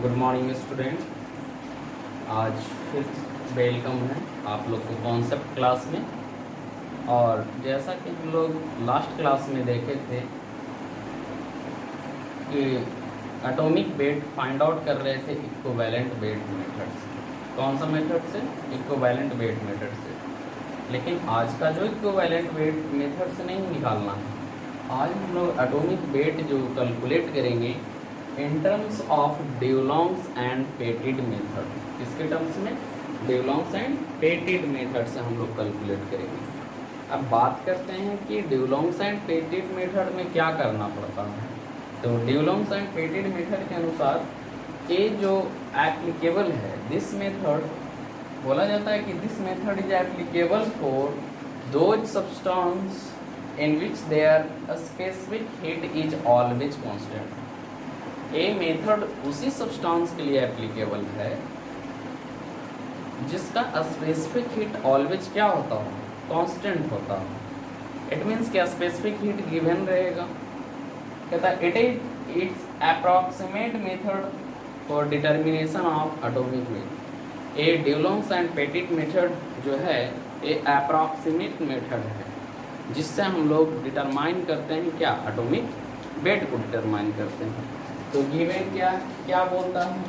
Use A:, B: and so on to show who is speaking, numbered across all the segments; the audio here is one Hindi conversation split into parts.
A: Good morning student. आज फिर वेलकम है आप लोग को कॉन्सेप्ट क्लास में। और जैसा कि हम लोग लास्ट क्लास में देखे थे कि एटॉमिक वेट फाइंड आउट कर रहे थे इक्विवेलेंट वेट मेथड से। कौन सा मेथड से? इक्विवेलेंट वेट मेथड से। लेकिन आज का जो इक्विवेलेंट वेट मेथड से नहीं निकालना है, आज हम लोग एटॉमिक वेट जो कैलकुलेट करेंगे in terms of Dulong's and Petit method. किसके टर्म्स में? ड्यूलॉन्ग्स एंड पेटिट मेथड से हम लोग कैलकुलेट करेंगे। अब बात करते हैं कि ड्यूलॉन्ग्स एंड पेटिट मेथड में क्या करना पड़ता है। तो ड्यूलॉन्ग्स एंड पेटिट मेथड के अनुसार ये जो एप्लीकेबल है, दिस मेथड बोला जाता है कि this method is applicable for those substance in which there specific heat is always constant. ये मेथड उसी सब्सटेंस के लिए एप्लीकेबल है जिसका स्पेसिफिक हीट ऑलवेज क्या होता हो? कांस्टेंट होता हो। इट मीन्स क्या स्पेसिफिक हीट गिवन रहेगा। कहता है it is it's approximate method for determination of atomic weight. ये ड्यूलॉन्ग्स एंड पेटिट मेथड जो है ये अप्रॉक्सीमेट मेथड है जिससे हम लोग डिटरमाइन करते हैं क्या? एटॉमिक वेट को डिटरमाइन करते हैं। तो गिवन क्या बोलता है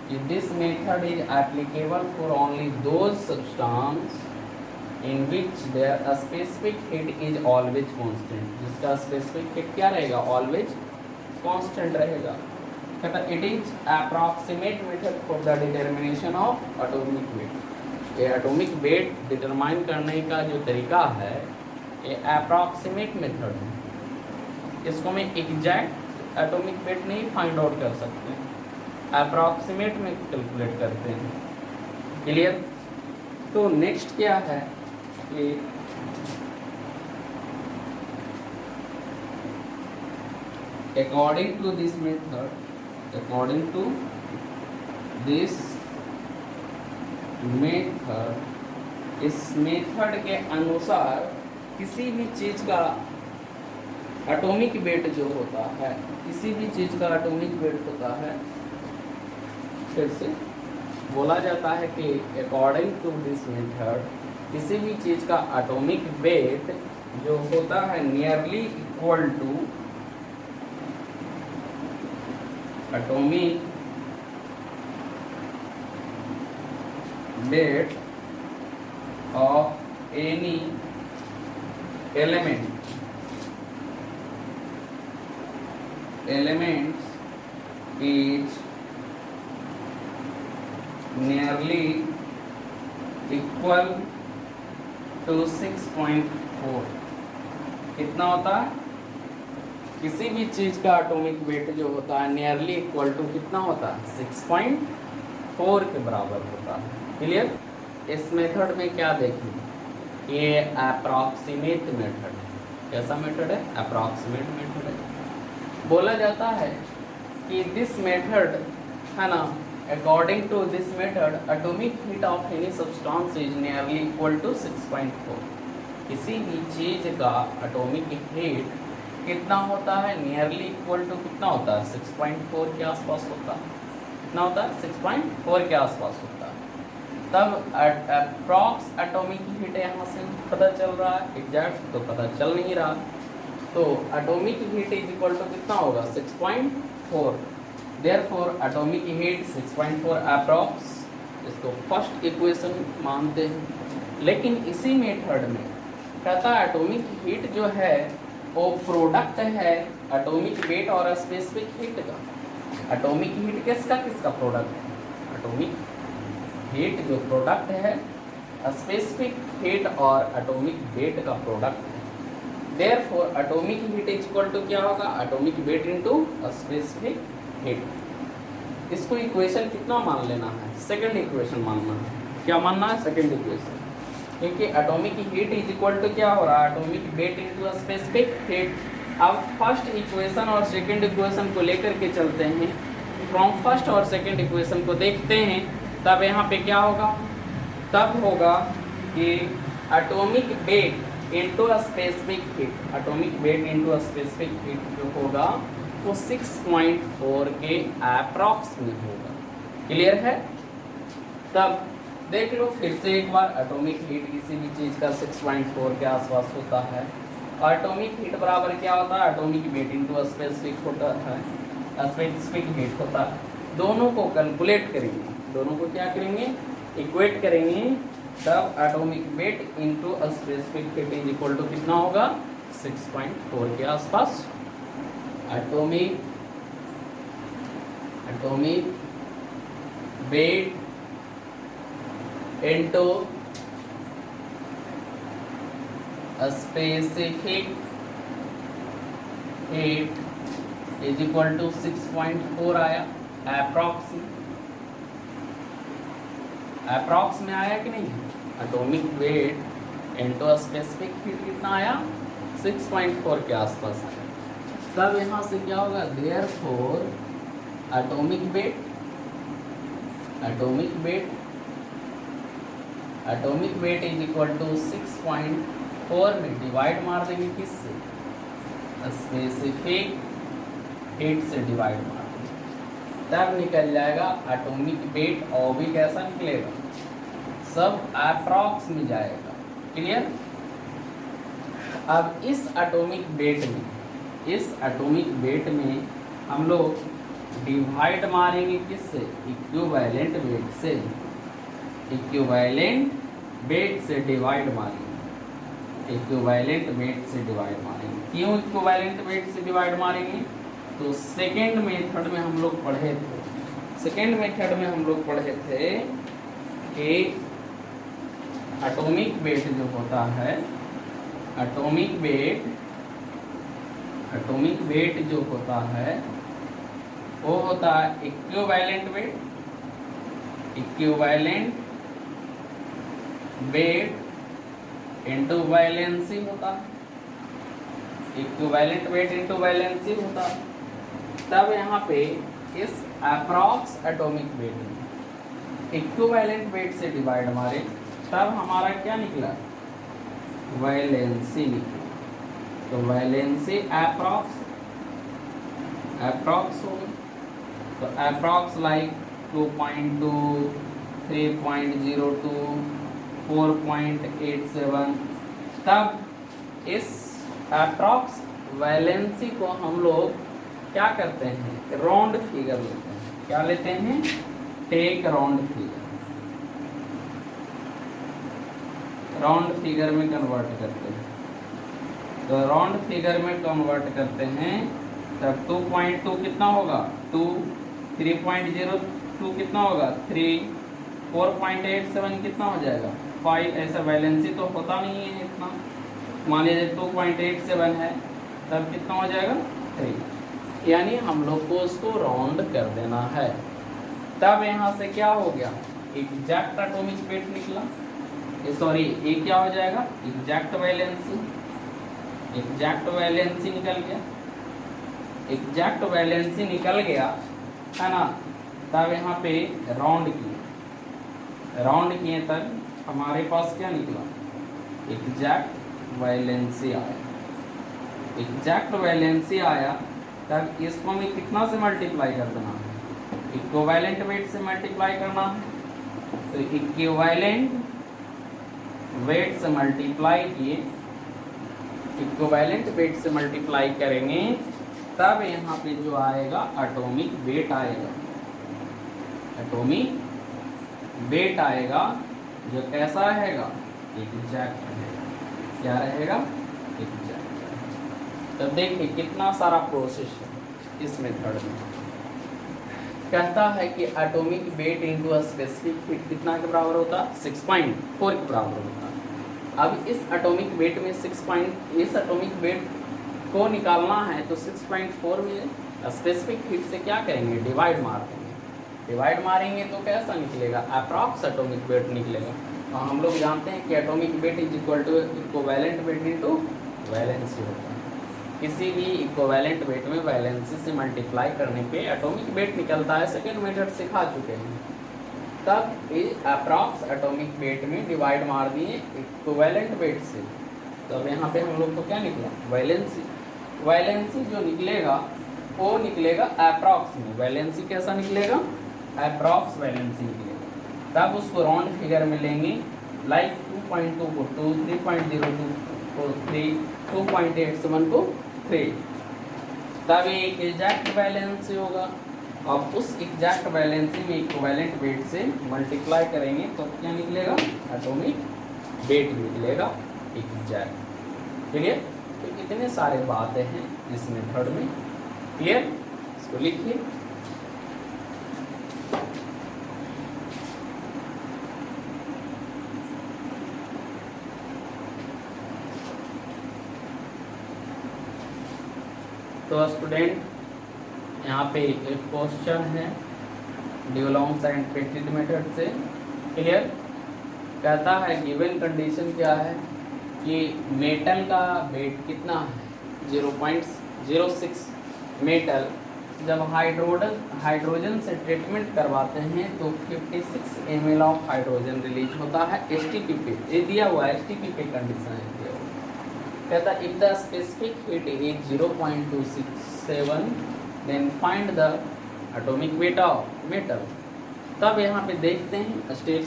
A: कि this method is applicable for only those substance in which there specific heat is always constant. जिसका स्पेसिफिक हीट क्या रहेगा? ऑलवेज कांस्टेंट रहेगा। कहता it is approximate method for the determination of atomic weight. ये एटॉमिक वेट डिटरमाइन करने का जो तरीका है ये अप्रॉक्सीमेट मेथड है। इसको मैं एग्जैक्ट एटॉमिक वेट नहीं फाइंड आउट कर सकते, अप्रॉक्सीमेट में कैलकुलेट करते हैं। क्लियर? तो नेक्स्ट क्या है कि अकॉर्डिंग टू दिस मेथड, इस मेथड के अनुसार किसी भी चीज का एटॉमिक वेट जो होता है, किसी भी चीज का एटॉमिक वेट होता है, फिर से बोला जाता है कि अकॉर्डिंग टू दिस मेथड किसी भी चीज का एटॉमिक वेट जो होता है nearly equal to atomic weight of any elements is nearly equal to 6.4। कितना होता है? किसी भी चीज का एटॉमिक वेट जो होता है नियरली इक्वल टू कितना होता है? 6.4 के बराबर होता है। क्लियर? इस मेथड में क्या देखें, ये अप्रॉक्सीमेट मेथड है। कैसा मेथड है? अप्रॉक्सीमेट मेथड है। बोला जाता है कि दिस मेथड है ना, according to this method atomic heat of any substance is nearly equal to 6.4। किसी भी चीज का एटॉमिक हीट कितना होता है? नियरली इक्वल टू कितना होता है? 6.4 के आसपास होता है। कितना होता है? 6.4 के आसपास होता है। तब अप्रॉक्स एटॉमिक हीट यहाँ से पता चल रहा है, एग्जैक्ट तो पता चल नहीं रहा। तो atomic heat is equal to कितना होगा? 6.4। देयरफॉर एटॉमिक हीट 6.4 अप्रॉक्स, इसको फर्स्ट इक्वेशन मानते हैं। लेकिन इसी मेथड में कहता है एटॉमिक हीट जो है वो प्रोडक्ट है एटॉमिक वेट और स्पेसिफिक हीट का। एटॉमिक हीट किसका प्रोडक्ट है? एटॉमिक हीट जो प्रोडक्ट है स्पेसिफिक हीट और एटॉमिक वेट का प्रोडक्ट है। Therefore atomic heat is equal to क्या होगा? Atomic weight into specific heat. इसको इक्वेशन कितना मान लेना है? सेकंड इक्वेशन मानना है। क्या मानना है? Second equation. क्योंकि atomic heat is equal to क्या हो रहा है? Atomic weight into specific heat. अब फर्स्ट इक्वेशन और सेकंड इक्वेशन को लेकर के चलते हैं। फ्रॉम फर्स्ट और सेकंड इक्वेशन को देखते हैं, तब यहाँ पे क्या होगा? तब होगा कि atomic weight into specific heat, atomic weight into specific heat जो होगा वो 6.4 के अप्रॉक्स में होगा। क्लियर है? तब देख लो फिर से एक बार, एटॉमिक हीट किसी भी चीज़ का 6.4 के आसपास होता है। एटॉमिक हीट बराबर क्या होता है? एटॉमिक वेट इनटू स्पेसिफिक होता है, स्पेसिफिक हीट होता है। दोनों को कैलकुलेट करेंगे, दोनों को क्या करेंगे? इक्वेट करेंगे, तब atomic weight into specific heat is equal to कितना होगा? 6.4 के आसपास। Atomic weight into specific heat is equal to 6.4 आया। अप्रॉक्स में आया कि नहीं? Atomic weight into specific heat कितना आया? 6.4 के आसपास आया। तब यहाँ से क्या होगा? Therefore atomic weight is equal to 6.4 में डिवाइड मार देंगे किससे? स्पेसिफिक हीट से डिवाइड मार देंगे, तब निकल जाएगा एटॉमिक वेट। और भी कैसा निकलेगा? सब अप्रॉक्स में जाएगा। क्लियर? अब इस एटॉमिक वेट में हम लोग डिवाइड मारेंगे किससे? इक्विवेलेंट वेट से। इक्विवेलेंट वेट से डिवाइड मारेंगे, इक्विवेलेंट वेट से डिवाइड मारेंगे। क्यों इक्विवेलेंट वेट से डिवाइड मारेंगे? तो सेकेंड मेथड में हम लोग पढ़े थे कि एटॉमिक वेट जो होता है, एटॉमिक वेट जो होता है वो होता है इक्विवेलेंट वेट इनटू वैलेंसी होता है। इक्विवेलेंट वेट इनटू वैलेंसी होता है। तब यहाँ पे इस अप्रॉक्स एटॉमिक वेट में इक्विवेलेंट वेट से डिवाइड मारे, तब हमारा क्या निकला? वैलेंसी निकला। तो वैलेंसी अप्रॉक्स हो गई। तो अप्रॉक्स लाइक 2.2, 3.02, 4.87। तब इस अप्रॉक्स वैलेंसी को हम लोग क्या करते हैं? राउंड फिगर लेते हैं। क्या लेते हैं? Take round figure. Round figure में कन्वर्ट करते हैं। तो राउंड फिगर में कन्वर्ट करते हैं, तब 2.2 कितना होगा? 2, 3.02 कितना होगा? 3, 4.87 कितना हो जाएगा? 5। ऐसा वैलेंसी तो होता नहीं है इतना। मान लीजिए 2.87 है, तब कितना हो जाएगा? 3। यानी हम लोग को उसको राउंड कर देना है। तब यहाँ से क्या हो गया? एग्जैक्ट एटॉमिक वेट निकला। सॉरी, ये क्या हो जाएगा? एग्जैक्ट वैलेंसी निकल गया। एग्जैक्ट वैलेंसी निकल गया है ना। तब यहाँ पे राउंड किए, तब हमारे पास क्या निकला? एग्जैक्ट वैलेंसी आया। एग्जैक्ट वैलेंसी आया, तब इसको हमें कितना से मल्टीप्लाई कर देना है? इक्विवेलेंट वेट से मल्टीप्लाई करना है। तो इक्विवेलेंट वेट से मल्टीप्लाई किए, इक्विवेलेंट वेट से मल्टीप्लाई करेंगे, तब यहाँ पे जो आएगा एटॉमिक वेट आएगा। एटॉमिक वेट आएगा जो कैसा रहेगा? एग्जैक्ट रहेगा। क्या रहेगा? एग्जैक्ट। तो देखिए कितना सारा प्रोसेस है इस मेथड में। कहता है कि atomic weight into specific heat कितना के बराबर होता है? 6.4 के बराबर होता है। अब इस एटॉमिक वेट में इस एटॉमिक वेट को निकालना है, तो 6.4 में स्पेसिफिक हीट से क्या करेंगे? डिवाइड मार देंगे। डिवाइड मारेंगे तो कैसा निकलेगा? अप्रॉक्स एटॉमिक वेट निकलेगा। और हम लोग जानते हैं कि atomic weight is equal to equivalent weight into valency होता है। किसी भी इक्विवेलेंट वेट में वैलेंसी से मल्टीप्लाई करने पे एटॉमिक वेट निकलता है। सेकेंड मेथड सिखा चुके हैं। तब अप्रॉक्स एटॉमिक वेट में डिवाइड मार दिए इक्विवेलेंट वेट से। तो अब यहाँ पे हम लोग को क्या निकला? वैलेंसी। वैलेंसी जो निकलेगा वो निकलेगा अप्रॉक्स में। वैलेंसी कैसा निकलेगा? अप्रॉक्स वैलेंसी निकलेगा, तब उसको राउंड फिगर में लेंगे, लाइक 2.2 को 2, 3.02 को 3, 2.87 को 3, तब ये एक एग्जैक्ट वैलेंसी होगा। अब उस एग्जैक्ट वैलेंसी में इक्विवेलेंट वेट से मल्टीप्लाई करेंगे तो क्या निकलेगा, एटॉमिक वेट निकलेगा एग्जैक्ट। क्लियर? तो इतने सारे बातें हैं इस मेथड में। क्लियर? इसको लिखिए। तो स्टूडेंट यहाँ पे एक क्वेश्चन है ड्यूलॉन्ग्स एंड पेटिट मेथड से। क्लियर? कहता है गिवन कंडीशन क्या है कि मेटल का वेट कितना है, 0.06। मेटल जब हाइड्रोजन से ट्रीटमेंट करवाते हैं तो 56 ml ऑफ हाइड्रोजन रिलीज होता है एसटीपी पे। ये दिया हुआ है, एसटीपी पे कंडीशन है दिया हुआ। कहता if the specific heat is 0.267 then find the atomic weight of metal. तब यहाँ पे देखते हैं स्टेप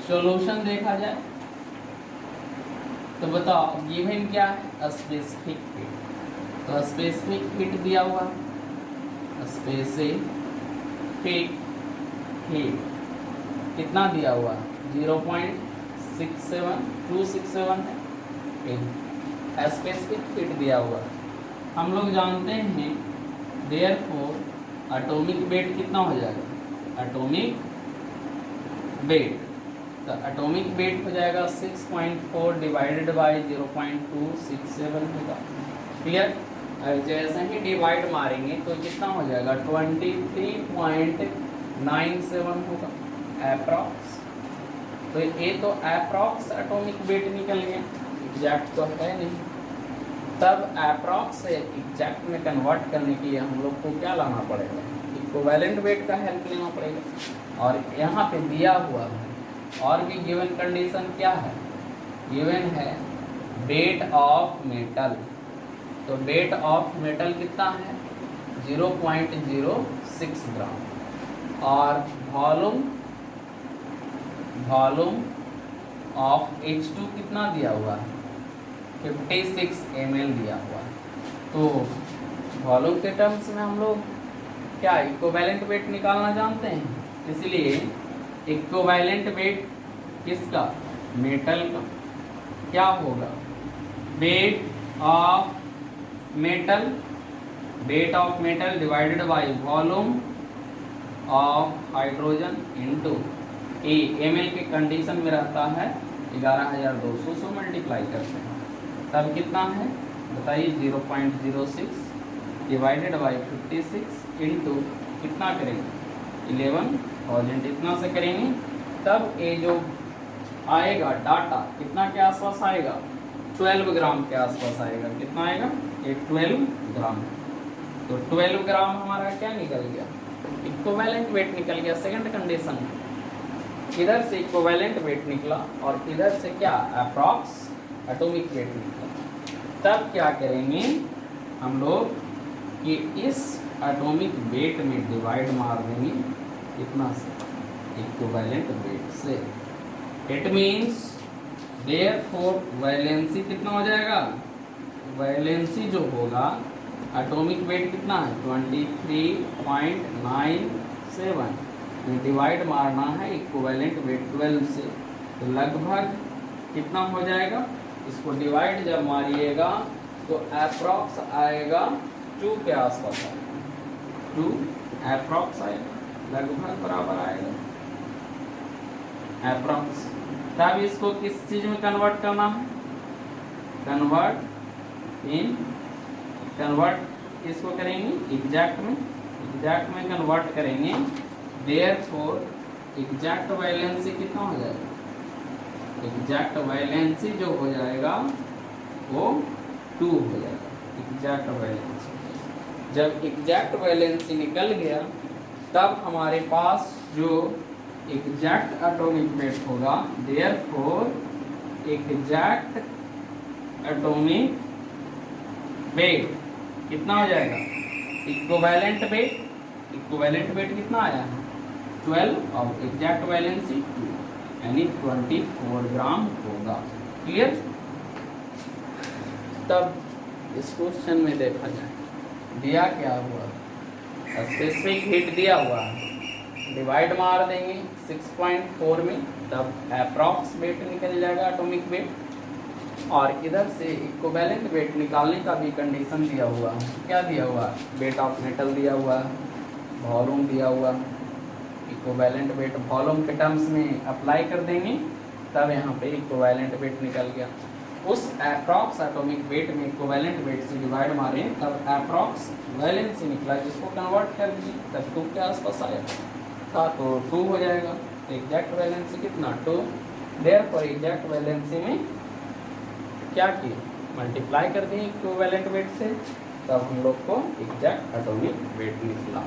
A: सॉल्यूशन देखा जाए तो बताओ गिवन क्या है, स्पेसिफिक हीट। तो स्पेसिफिक हीट दिया हुआ, स्पेसिफिक हीट कितना दिया हुआ, 0.267 है। स्पेसिफिक हीट दिया हुआ, हम लोग जानते हैं देयरफॉर एटॉमिक वेट कितना हो जाएगा, एटॉमिक वेट। तो एटॉमिक वेट हो जाएगा 6.4 डिवाइडेड बाई 0.267 होगा। क्लियर? अब जैसे ही डिवाइड मारेंगे तो कितना हो जाएगा, 23.97 होगा अप्रॉक्स। तो ये तो अप्रॉक्स एटॉमिक वेट निकल गया, एग्जैक्ट तो है नहीं। तब अप्रॉक्स से एग्जैक्ट में कन्वर्ट करने के लिए हम लोग को क्या लाना पड़ेगा, इक्विवेलेंट वेट का हेल्प लेना पड़ेगा। और यहाँ पे दिया हुआ है और भी गिवन कंडीशन क्या है, गिवन है वेट ऑफ मेटल। तो वेट ऑफ मेटल कितना है, 0.06 ग्राम। और वॉल्यूम ऑफ H2 कितना दिया हुआ है, 56 ml दिया हुआ है। तो वॉल्यूम के टर्म्स में हम लोग क्या इक्विवेलेंट वेट निकालना जानते हैं, इसलिए इक्विवेलेंट वेट किसका, मेटल का, क्या होगा, wait of metal divided by volume of hydrogen into A, ml के कंडीशन में रहता है 11,200 से मल्टीप्लाई करते हैं तब कितना है बताइए, 0.06 डिवाइडेड बाई 56 इंटू कितना करेंगे 11,000, इतना से करेंगे तब ये जो आएगा डाटा कितना के आसपास आएगा, 12 ग्राम के आसपास आएगा। कितना आएगा, ये 12 ग्राम। तो 12 ग्राम हमारा क्या निकल गया, इक्विवेलेंट वेट निकल गया। सेकंड कंडीशन, इधर से इक्विवेलेंट वेट निकला और इधर से क्या अप्रॉक्स एटॉमिक वेट निकला। तब क्या करेंगे हम लोग कि इस एटॉमिक वेट में डिवाइड मार देंगे कितना से, इक्विवेलेंट वेट से। इट मीन्स देयरफॉर वैलेंसी कितना हो जाएगा, वैलेंसी जो होगा एटॉमिक वेट कितना है 23.97 में डिवाइड मारना है इक्विवेलेंट वेट 12 से, तो लगभग कितना हो जाएगा, इसको डिवाइड जब मारिएगा तो अप्रॉक्स आएगा 2 के आसपास आएगा, 2 अप्रॉक्स आएगा, लगभग बराबर आएगा अप्रॉक्स। तब इसको किस चीज में कन्वर्ट करना है, कन्वर्ट इसको करेंगे एग्जैक्ट में कन्वर्ट करेंगे। देयरफॉर एग्जैक्ट वैलेंसी कितना हो जाएगा, एग्जैक्ट वैलेंसी जो हो जाएगा वो 2 हो जाएगा एग्जैक्ट वैलेंसी। जब एग्जैक्ट वैलेंसी निकल गया तब हमारे पास जो एग्जैक्ट एटॉमिक वेट होगा, देयरफॉर एग्जैक्ट एटॉमिक वेट कितना हो जाएगा, इक्विवेलेंट वेट कितना आया है 12 और एग्जैक्ट वैलेंसी 2, यानी 24 ग्राम होगा। क्लियर। तब इस क्वेश्चन में देखा जाए, दिया क्या हुआ, स्पेसिफिक हीट दिया हुआ, डिवाइड मार देंगे 6.4 में, तब अप्रॉक्स वेट निकल जाएगा, एटॉमिक वेट। और इधर से इक्विवेलेंट वेट निकालने का भी कंडीशन दिया हुआ। क्या दिया हुआ, वेट ऑफ मेटल दिया हुआ, वॉल्यूम दिया हुआ। इक्विवेलेंट वेट वॉल्यूम के टर्म्स में अप्लाई कर देंगे, तब यहाँ पे इक्विवेलेंट वेट निकल गया। उस अप्रॉक्स एटॉमिक वेट में इक्विवेलेंट वेट से डिवाइड मारें, तब अप्रॉक्स वैलेंसी निकला, जिसको कन्वर्ट कर दिए, तब 2 के आसपास आया था, तो 2 हो जाएगा। एग्जैक्ट वैलेंसी कितना, 2। देयरफॉर एग्जैक्ट वैलेंसी में क्या किए, मल्टीप्लाई कर दिए इक्विवेलेंट वेट से, तब हम लोग को एग्जैक्ट एटॉमिक वेट निकला।